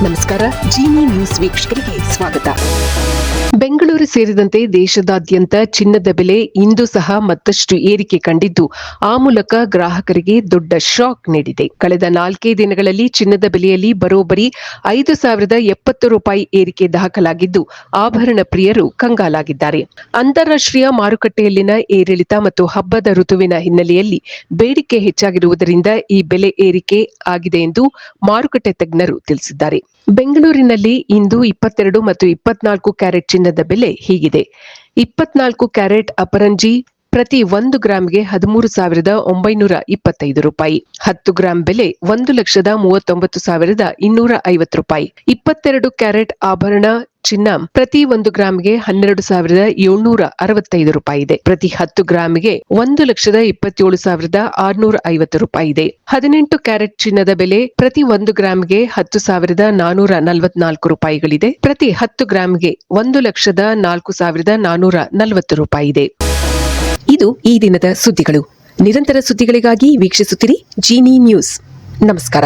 ನಮಸ್ಕಾರ. ಜೀನಿ ನ್ಯೂಸ್ ವೀಕ್ಷಕರಿಗೆ ಸ್ವಾಗತ. ಬೆಂಗಳೂರು ಸೇರಿದಂತೆ ದೇಶದಾದ್ಯಂತ ಚಿನ್ನದ ಬೆಲೆ ಇಂದು ಸಹ ಮತ್ತಷ್ಟು ಏರಿಕೆ ಕಂಡಿದ್ದು, ಆ ಮೂಲಕ ಗ್ರಾಹಕರಿಗೆ ದೊಡ್ಡ ಶಾಕ್ ನೀಡಿದೆ. ಕಳೆದ 4 ದಿನಗಳಲ್ಲಿ ಚಿನ್ನದ ಬೆಲೆಯಲ್ಲಿ ಬರೋಬ್ಬರಿ ₹5,070 ಏರಿಕೆ ದಾಖಲಾಗಿದ್ದು, ಆಭರಣ ಪ್ರಿಯರು ಕಂಗಾಲಾಗಿದ್ದಾರೆ. ಅಂತಾರಾಷ್ಟ್ರೀಯ ಮಾರುಕಟ್ಟೆಯಲ್ಲಿನ ಏರಿಳಿತ ಮತ್ತು ಹಬ್ಬದ ಋತುವಿನ ಹಿನ್ನೆಲೆಯಲ್ಲಿ ಬೇಡಿಕೆ ಹೆಚ್ಚಾಗಿರುವುದರಿಂದ ಈ ಬೆಲೆ ಏರಿಕೆ ಆಗಿದೆ ಎಂದು ಮಾರುಕಟ್ಟೆ ತಜ್ಞರು ತಿಳಿಸಿದ್ದಾರೆ. ಬೆಂಗಳೂರಿನಲ್ಲಿ ಇಂದು 22 ಮತ್ತು 24 ಕ್ಯಾರೆಟ್ ಚಿನ್ನದ ಬೆಲೆ ಹೀಗಿದೆ. 24 ಕ್ಯಾರೆಟ್ ಅಪರಂಜಿ ಪ್ರತಿ 1 ಗ್ರಾಂಗೆ ₹13,925. 10 ಗ್ರಾಂ ಬೆಲೆ ₹1,39,250. 22 ಕ್ಯಾರೆಟ್ ಆಭರಣ ಚಿನ್ನ ಪ್ರತಿ 1 ಗ್ರಾಂಗೆ ₹12,765 ಇದೆ. ಪ್ರತಿ 10 ಗ್ರಾಂಗೆ ₹1,27,650 ಇದೆ. 18 ಕ್ಯಾರೆಟ್ ಚಿನ್ನದ ಬೆಲೆ ಪ್ರತಿ 1 ಗ್ರಾಂಗೆ ₹10,444 ಇದೆ. ಪ್ರತಿ 10 ಗ್ರಾಂಗೆ ₹1,04,440 ಇದೆ. ಇದು ಈ ದಿನದ ಸುದ್ದಿಗಳು. ನಿರಂತರ ಸುದ್ದಿಗಳಿಗಾಗಿ ವೀಕ್ಷಿಸುತ್ತಿರಿ ಜೀನಿ ನ್ಯೂಸ್. ನಮಸ್ಕಾರ.